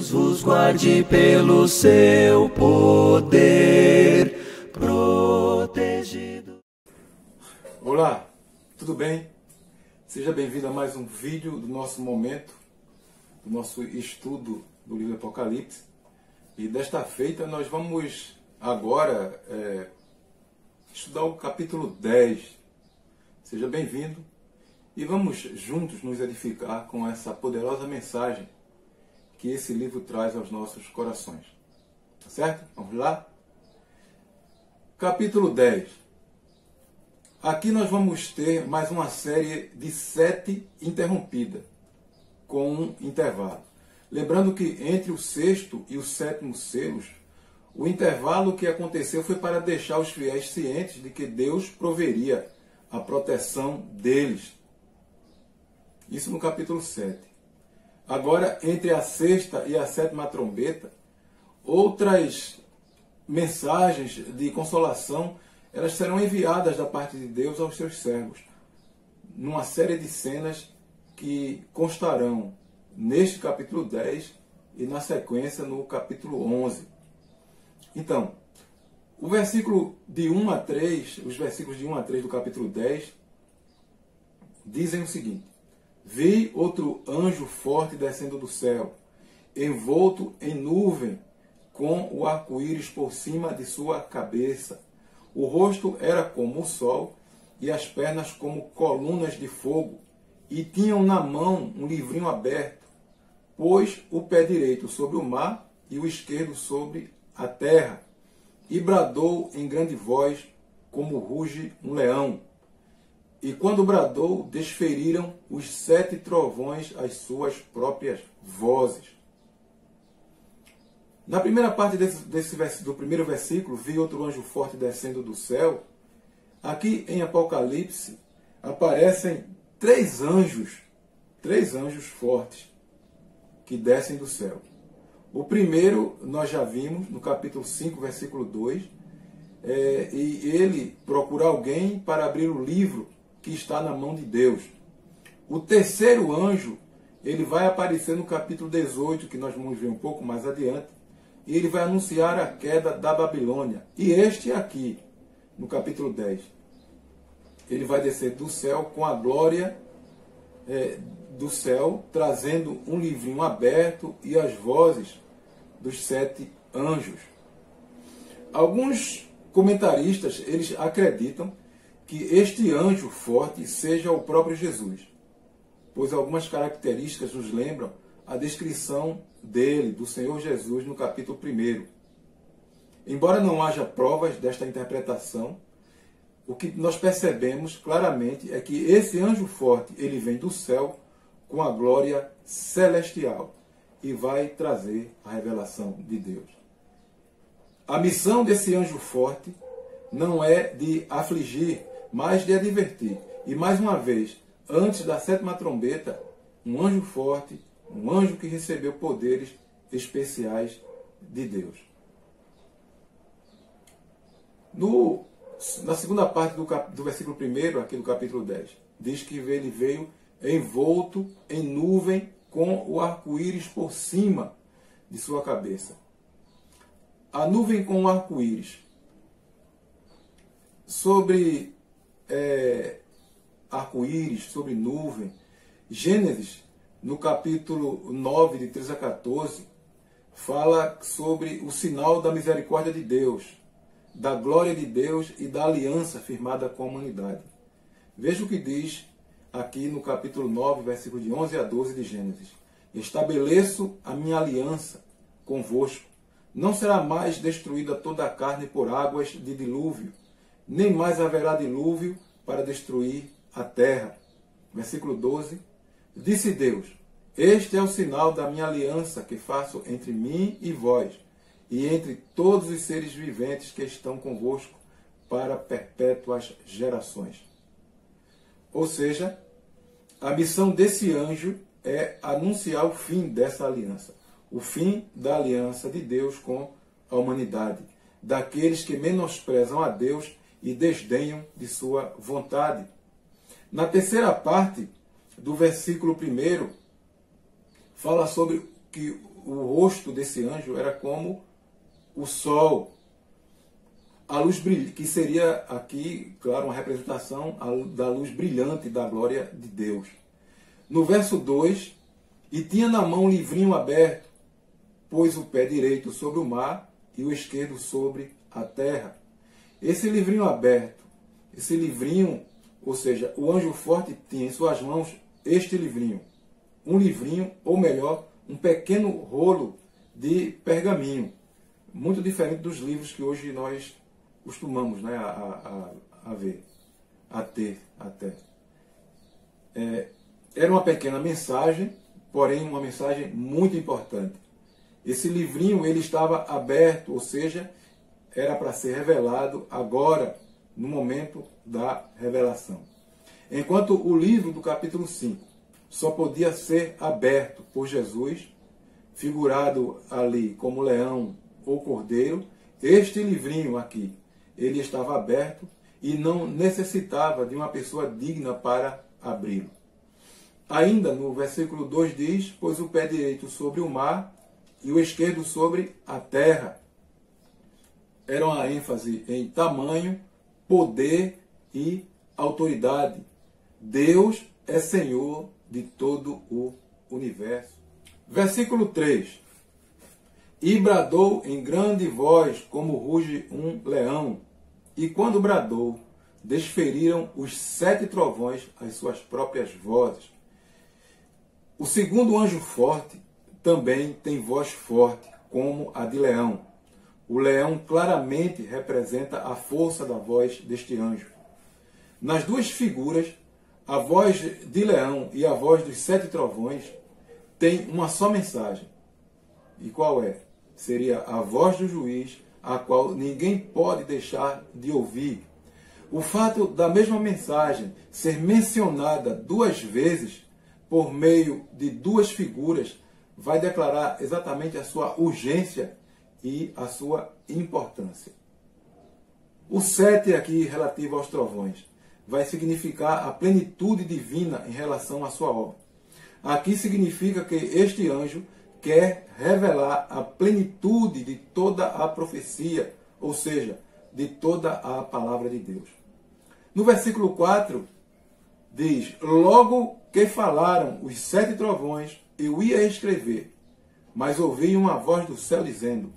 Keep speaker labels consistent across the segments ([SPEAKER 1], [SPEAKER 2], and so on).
[SPEAKER 1] Deus vos guarde pelo seu poder protegido.
[SPEAKER 2] Olá, tudo bem? Seja bem-vindo a mais um vídeo do nosso momento, do nosso estudo do livro Apocalipse. E desta feita nós vamos agora estudar o capítulo 10. Seja bem-vindo e vamos juntos nos edificar com essa poderosa mensagem que esse livro traz aos nossos corações. Tá certo? Vamos lá? Capítulo 10. Aqui nós vamos ter mais uma série de 7 interrompida, com um intervalo. Lembrando que entre o 6º e o 7º selos, o intervalo que aconteceu foi para deixar os fiéis cientes de que Deus proveria a proteção deles. Isso no capítulo 7. Agora, entre a 6ª e a 7ª trombeta, outras mensagens de consolação, elas serão enviadas da parte de Deus aos seus servos, numa série de cenas que constarão neste capítulo 10 e na sequência no capítulo 11. Então, o versículo de 1 a 3, os versículos de 1 a 3 do capítulo 10, dizem o seguinte: Vi outro anjo forte descendo do céu, envolto em nuvem, com o arco-íris por cima de sua cabeça. O rosto era como o sol, e as pernas como colunas de fogo, e tinham na mão um livrinho aberto, pôs o pé direito sobre o mar e o esquerdo sobre a terra, e bradou em grande voz, como ruge um leão. E quando bradou, desferiram os 7 trovões as suas próprias vozes. Na primeira parte do primeiro versículo, vi outro anjo forte descendo do céu. Aqui em Apocalipse aparecem 3 anjos fortes que descem do céu. O primeiro nós já vimos no capítulo 5, versículo 2, e ele procura alguém para abrir o livro que está na mão de Deus. O terceiro anjo, ele vai aparecer no capítulo 18, que nós vamos ver um pouco mais adiante, e ele vai anunciar a queda da Babilônia. E este aqui, no capítulo 10, ele vai descer do céu com a glória do céu, trazendo um livrinho aberto e as vozes dos 7 anjos. Alguns comentaristas, eles acreditam que este anjo forte seja o próprio Jesus, pois algumas características nos lembram a descrição dele, do Senhor Jesus, no capítulo 1. Embora não haja provas desta interpretação, o que nós percebemos claramente é que esse anjo forte, ele vem do céu com a glória celestial e vai trazer a revelação de Deus. A missão desse anjo forte não é de afligir, mas de advertir. E mais uma vez, antes da 7ª trombeta, um anjo forte, um anjo que recebeu poderes especiais de Deus. Na segunda parte do versículo 1, aqui do capítulo 10, diz que ele veio envolto em nuvem com o arco-íris por cima de sua cabeça. A nuvem com o arco-íris. Sobre arco-íris, sobre nuvem, Gênesis, no capítulo 9, de 3 a 14, fala sobre o sinal da misericórdia de Deus, da glória de Deus e da aliança firmada com a humanidade. Veja o que diz aqui no capítulo 9, versículo de 11 a 12 de Gênesis. Estabeleço a minha aliança convosco. Não será mais destruída toda a carne por águas de dilúvio, nem mais haverá dilúvio para destruir a terra. Versículo 12. Disse Deus: Este é o sinal da minha aliança que faço entre mim e vós, e entre todos os seres viventes que estão convosco para perpétuas gerações. Ou seja, a missão desse anjo é anunciar o fim dessa aliança, o fim da aliança de Deus com a humanidade, daqueles que menosprezam a Deus e desdenham de sua vontade. Na terceira parte do versículo 1, fala sobre que o rosto desse anjo era como o sol. A luz brilhante, que seria aqui, claro, uma representação da luz brilhante da glória de Deus. No verso 2, e tinha na mão um livrinho aberto, pôs o pé direito sobre o mar e o esquerdo sobre a terra. Esse livrinho aberto, esse livrinho, ou seja, o anjo forte tinha em suas mãos este livrinho. Um livrinho, ou melhor, um pequeno rolo de pergaminho. Muito diferente dos livros que hoje nós costumamos, né, a ver, a ter até. Era uma pequena mensagem, porém uma mensagem muito importante. Esse livrinho ele estava aberto, ou seja, era para ser revelado agora, no momento da revelação. Enquanto o livro do capítulo 5 só podia ser aberto por Jesus, figurado ali como leão ou cordeiro, este livrinho aqui, ele estava aberto e não necessitava de uma pessoa digna para abri-lo. Ainda no versículo 2 diz, pôs o pé direito sobre o mar e o esquerdo sobre a terra. Era uma ênfase em tamanho, poder e autoridade. Deus é Senhor de todo o universo. Versículo 3. E bradou em grande voz, como ruge um leão. E quando bradou, desferiram os 7 trovões as suas próprias vozes. O segundo anjo forte também tem voz forte, como a de leão. O leão claramente representa a força da voz deste anjo. Nas duas figuras, a voz de leão e a voz dos 7 trovões têm uma só mensagem. E qual é? Seria a voz do juiz, a qual ninguém pode deixar de ouvir. O fato da mesma mensagem ser mencionada 2 vezes por meio de 2 figuras vai declarar exatamente a sua urgência e a sua importância. O 7 aqui relativo aos trovões vai significar a plenitude divina em relação à sua obra. Aqui significa que este anjo quer revelar a plenitude de toda a profecia, ou seja, de toda a palavra de Deus. No versículo 4, diz, logo que falaram os 7 trovões, eu ia escrever, mas ouvi uma voz do céu dizendo,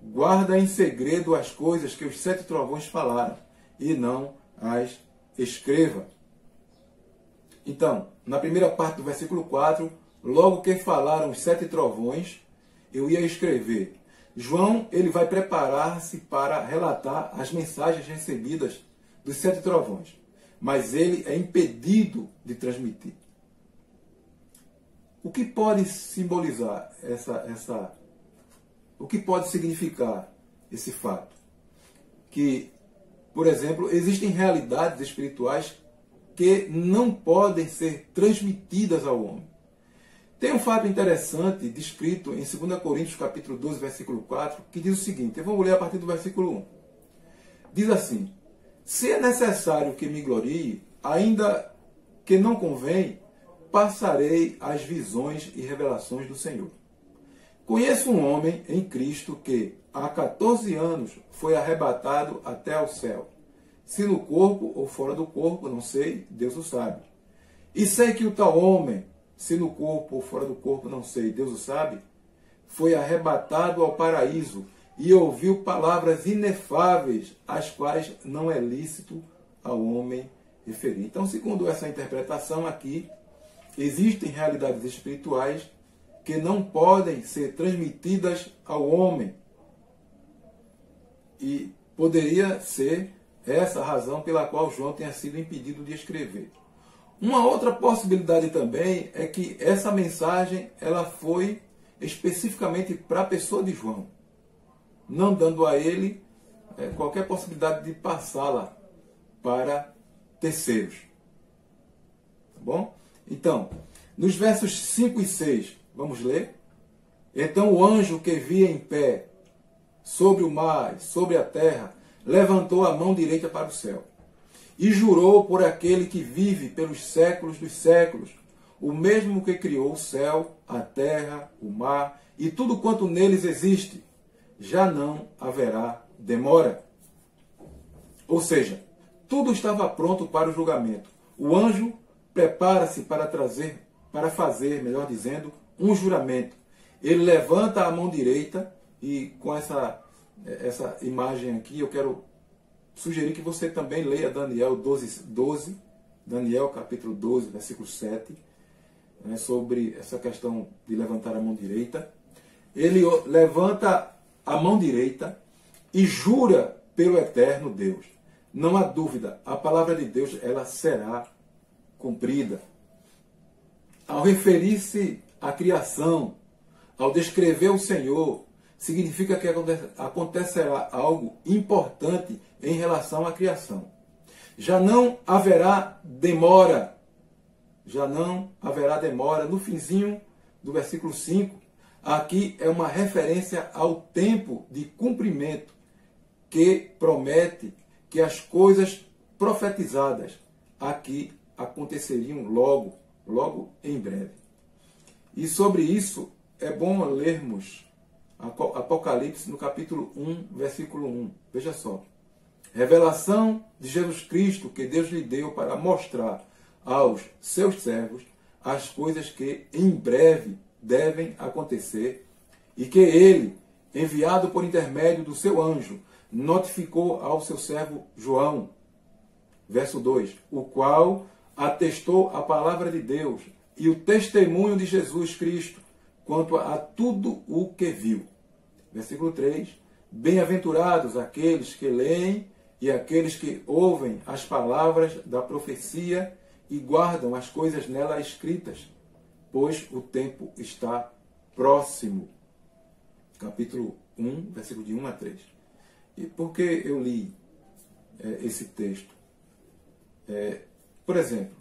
[SPEAKER 2] guarda em segredo as coisas que os 7 trovões falaram, e não as escreva. Então, na primeira parte do versículo 4, logo que falaram os 7 trovões, eu ia escrever. João, ele vai preparar-se para relatar as mensagens recebidas dos 7 trovões, mas ele é impedido de transmitir. O que pode simbolizar o que pode significar esse fato? Que, por exemplo, existem realidades espirituais que não podem ser transmitidas ao homem. Tem um fato interessante descrito em 2 Coríntios capítulo 12, versículo 4, que diz o seguinte, eu vou ler a partir do versículo 1. Diz assim, se é necessário que me glorie, ainda que não convém, passarei as visões e revelações do Senhor. Conheço um homem em Cristo que, há 14 anos, foi arrebatado até ao céu. Se no corpo ou fora do corpo, não sei, Deus o sabe. E sei que o tal homem, se no corpo ou fora do corpo, não sei, Deus o sabe, foi arrebatado ao paraíso e ouviu palavras inefáveis, as quais não é lícito ao homem referir. Então, segundo essa interpretação aqui, existem realidades espirituais que não podem ser transmitidas ao homem. E poderia ser essa a razão pela qual João tenha sido impedido de escrever. Uma outra possibilidade também é que essa mensagem ela foi especificamente para a pessoa de João, não dando a ele qualquer possibilidade de passá-la para terceiros. Tá bom? Então, nos versos 5 e 6, vamos ler? Então o anjo que via em pé sobre o mar, sobre a terra, levantou a mão direita para o céu e jurou por aquele que vive pelos séculos dos séculos, o mesmo que criou o céu, a terra, o mar e tudo quanto neles existe, já não haverá demora. Ou seja, tudo estava pronto para o julgamento. O anjo prepara-se para fazer, melhor dizendo, um juramento. Ele levanta a mão direita e com essa imagem aqui eu quero sugerir que você também leia Daniel 12, Daniel capítulo 12, versículo 7, né, sobre essa questão de levantar a mão direita. Ele levanta a mão direita e jura pelo eterno Deus. Não há dúvida, a palavra de Deus ela será cumprida. Ao referir-se à criação, ao descrever o Senhor, significa que acontecerá algo importante em relação à criação. Já não haverá demora. Já não haverá demora. No finzinho do versículo 5, aqui é uma referência ao tempo de cumprimento que promete que as coisas profetizadas aqui aconteceriam logo em breve. E sobre isso é bom lermos Apocalipse no capítulo 1, versículo 1. Veja só. Revelação de Jesus Cristo que Deus lhe deu para mostrar aos seus servos as coisas que em breve devem acontecer e que ele, enviado por intermédio do seu anjo, notificou ao seu servo João. Verso 2. O qual atestou a palavra de Deus e o testemunho de Jesus Cristo quanto a tudo o que viu. Versículo 3. Bem-aventurados aqueles que leem e aqueles que ouvem as palavras da profecia e guardam as coisas nela escritas, pois o tempo está próximo. Capítulo 1, versículo de 1 a 3. E por que eu li esse texto? Por exemplo,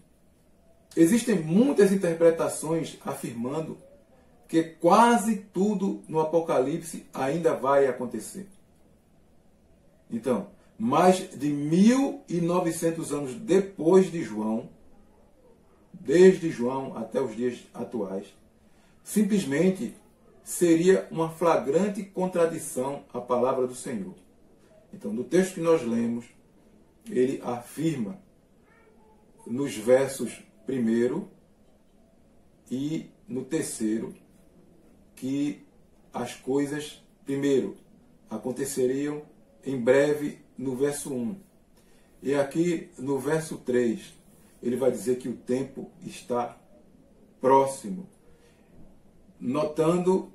[SPEAKER 2] existem muitas interpretações afirmando que quase tudo no Apocalipse ainda vai acontecer. Então, mais de 1900 anos depois de João, desde João até os dias atuais, simplesmente seria uma flagrante contradição à palavra do Senhor. Então, no texto que nós lemos, ele afirma nos versos 1 e no 3 que as coisas, primeiro, aconteceriam em breve no verso 1. E aqui no verso 3, ele vai dizer que o tempo está próximo. Notando,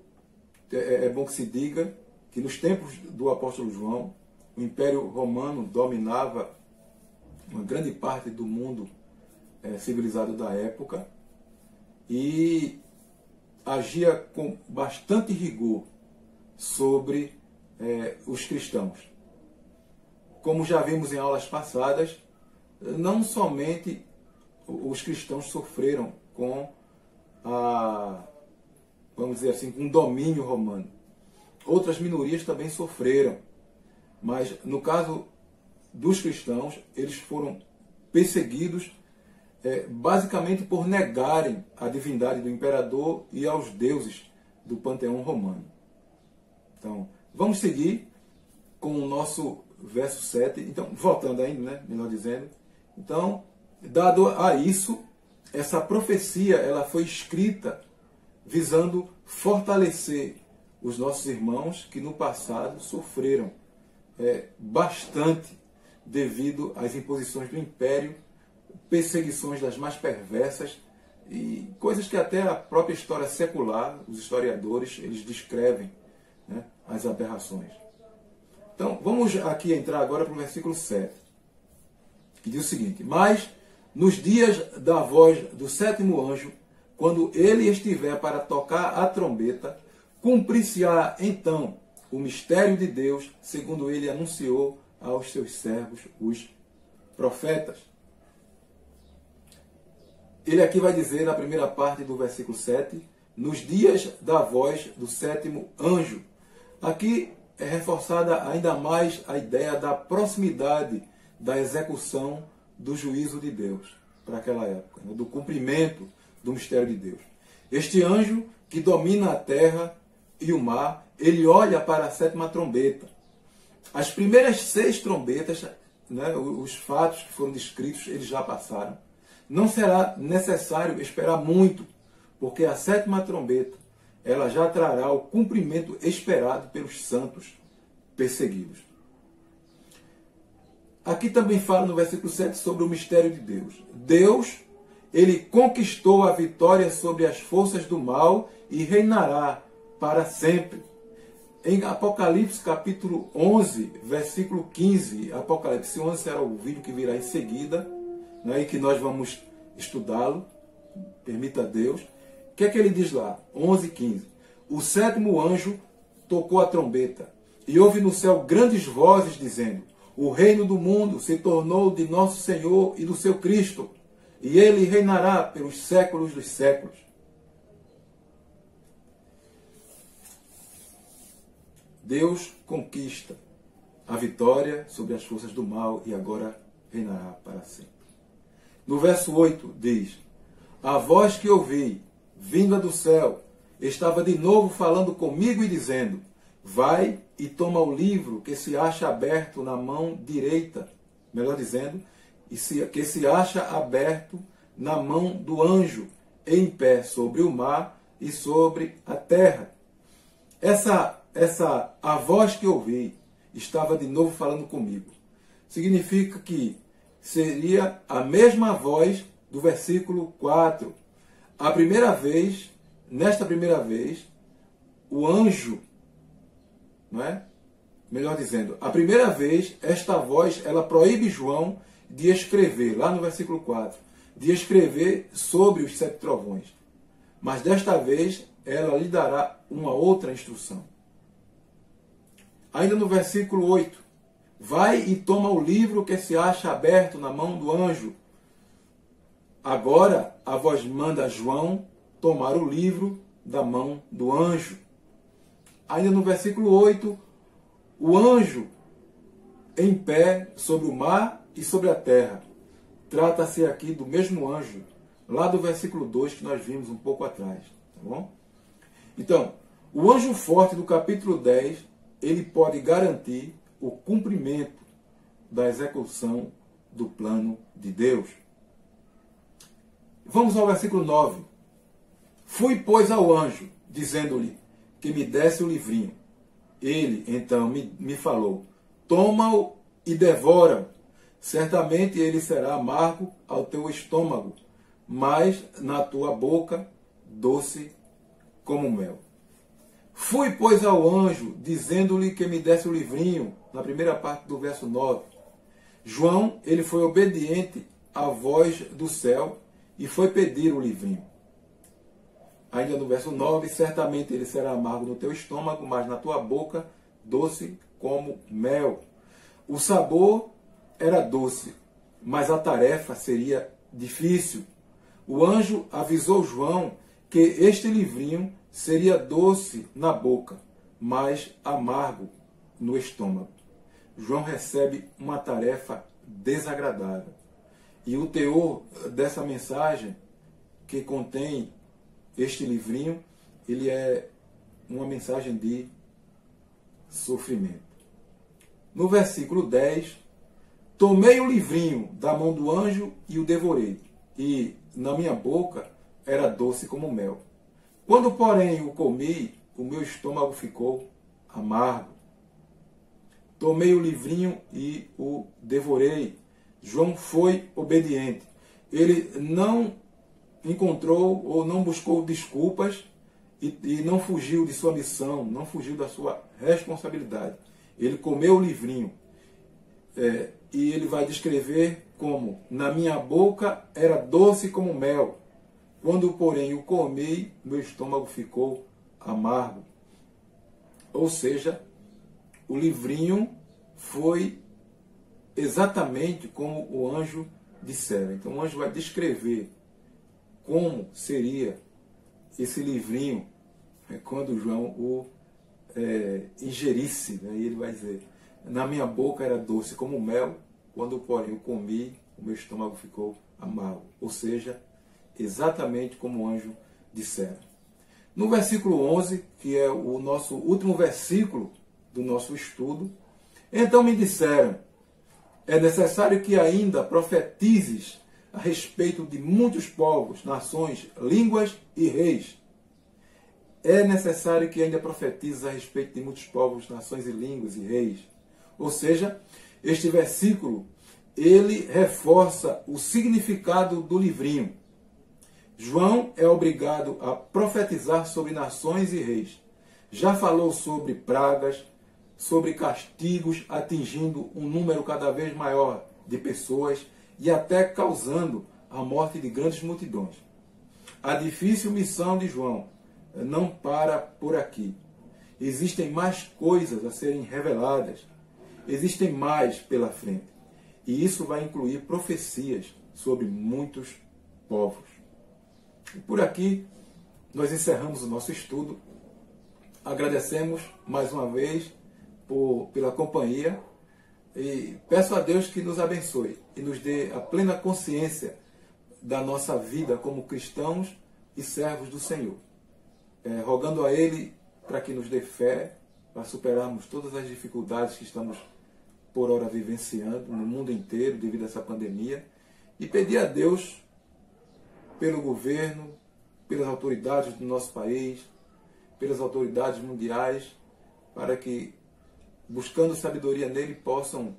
[SPEAKER 2] é bom que se diga, que nos tempos do apóstolo João, o Império Romano dominava uma grande parte do mundo civilizado da época e agia com bastante rigor sobre os cristãos. Como já vimos em aulas passadas, não somente os cristãos sofreram com vamos dizer assim, com o domínio romano. Outras minorias também sofreram. Mas no caso dos cristãos, eles foram perseguidos basicamente por negarem a divindade do imperador e aos deuses do panteão romano. Então, vamos seguir com o nosso verso 7. Então, voltando ainda, né, melhor dizendo. Então, dado a isso, essa profecia ela foi escrita visando fortalecer os nossos irmãos que no passado sofreram bastante devido às imposições do império, perseguições das mais perversas e coisas que até a própria história secular, os historiadores, eles descrevem, né, as aberrações. Então, vamos aqui entrar agora para o versículo 7, que diz o seguinte: mas nos dias da voz do 7º anjo, quando ele estiver para tocar a trombeta, cumprir-se-á então o mistério de Deus, segundo ele anunciou aos seus servos, os profetas. Ele aqui vai dizer, na primeira parte do versículo 7, nos dias da voz do 7º anjo. Aqui é reforçada ainda mais a ideia da proximidade da execução do juízo de Deus para aquela época, né? Do cumprimento do mistério de Deus. Este anjo que domina a terra e o mar, ele olha para a sétima trombeta. As primeiras 6 trombetas, né, os fatos que foram descritos, eles já passaram. Não será necessário esperar muito, porque a sétima trombeta, ela já trará o cumprimento esperado pelos santos perseguidos. Aqui também fala no versículo 7 sobre o mistério de Deus. Deus, ele conquistou a vitória sobre as forças do mal e reinará para sempre. Em Apocalipse capítulo 11, versículo 15, Apocalipse 11 será o vídeo que virá em seguida, né, e que nós vamos estudá-lo, permita Deus. O que é que ele diz lá? 11, 15. O sétimo anjo tocou a trombeta, e houve no céu grandes vozes dizendo: o reino do mundo se tornou de nosso Senhor e do seu Cristo, e ele reinará pelos séculos dos séculos. Deus conquista a vitória sobre as forças do mal e agora reinará para sempre. No verso 8 diz: a voz que ouvi, vinda do céu, estava de novo falando comigo e dizendo: vai e toma o livro que se acha aberto na mão direita, melhor dizendo, que se acha aberto na mão do anjo, em pé sobre o mar e sobre a terra. A voz que ouvi estava de novo falando comigo. Significa que seria a mesma voz do versículo 4. Nesta primeira vez, o anjo, não é? Melhor dizendo, a primeira vez, esta voz, ela proíbe João de escrever, lá no versículo 4, de escrever sobre os 7 trovões. Mas desta vez, ela lhe dará uma outra instrução. Ainda no versículo 8, vai e toma o livro que se acha aberto na mão do anjo. Agora, a voz manda João tomar o livro da mão do anjo. Ainda no versículo 8, o anjo em pé sobre o mar e sobre a terra. Trata-se aqui do mesmo anjo, lá do versículo 2 que nós vimos um pouco atrás. Tá bom? Então, o anjo forte do capítulo 10, ele pode garantir o cumprimento da execução do plano de Deus. Vamos ao versículo 9. Fui, pois, ao anjo, dizendo-lhe que me desse o livrinho. Ele, então, me falou: toma-o e devora-o. Certamente ele será amargo ao teu estômago, mas na tua boca doce como mel. Fui, pois, ao anjo, dizendo-lhe que me desse o livrinho, na primeira parte do verso 9. João, ele foi obediente à voz do céu e foi pedir o livrinho. Ainda no verso 9, certamente ele será amargo no teu estômago, mas na tua boca doce como mel. O sabor era doce, mas a tarefa seria difícil. O anjo avisou João que este livrinho seria doce na boca, mas amargo no estômago. João recebe uma tarefa desagradável. E o teor dessa mensagem que contém este livrinho, ele é uma mensagem de sofrimento. No versículo 10, tomei o livrinho da mão do anjo e o devorei, e na minha boca era doce como mel. Quando, porém, o comi, o meu estômago ficou amargo. Tomei o livrinho e o devorei. João foi obediente. Ele não encontrou ou não buscou desculpas e não fugiu de sua missão, não fugiu da sua responsabilidade. Ele comeu o livrinho. E ele vai descrever como: na minha boca era doce como mel. Quando, porém, o comi, meu estômago ficou amargo. Ou seja, o livrinho foi exatamente como o anjo dissera. Então o anjo vai descrever como seria esse livrinho quando João o ingerisse. Né? E ele vai dizer: na minha boca era doce como mel, quando, porém, o comi, o meu estômago ficou amargo. Ou seja, exatamente como o anjo dissera. No versículo 11, que é o nosso último versículo do nosso estudo, então me disseram, é necessário que ainda profetizes a respeito de muitos povos, nações, línguas e reis. É necessário que ainda profetizes a respeito de muitos povos, nações e línguas e reis. Ou seja, este versículo, ele reforça o significado do livrinho. João é obrigado a profetizar sobre nações e reis. Já falou sobre pragas, sobre castigos atingindo um número cada vez maior de pessoas e até causando a morte de grandes multidões. A difícil missão de João não para por aqui. Existem mais coisas a serem reveladas. Existem mais pela frente. E isso vai incluir profecias sobre muitos povos. E por aqui nós encerramos o nosso estudo. Agradecemos mais uma vez pela companhia e peço a Deus que nos abençoe e nos dê a plena consciência da nossa vida como cristãos e servos do Senhor. Rogando a Ele para que nos dê fé, para superarmos todas as dificuldades que estamos por hora vivenciando no mundo inteiro devido a essa pandemia, e pedir a Deus pelo governo, pelas autoridades do nosso país, pelas autoridades mundiais, para que, buscando sabedoria nele, possam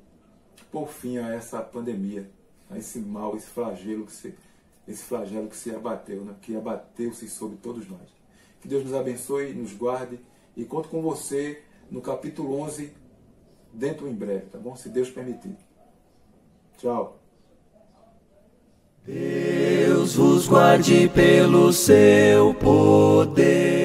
[SPEAKER 2] pôr fim a essa pandemia, a esse mal, esse flagelo que se abateu, né? Que abateu-se sobre todos nós. Que Deus nos abençoe, nos guarde, e conto com você no capítulo 11, dentro em breve, tá bom? Se Deus permitir. Tchau.
[SPEAKER 1] Deus vos guarde pelo seu poder.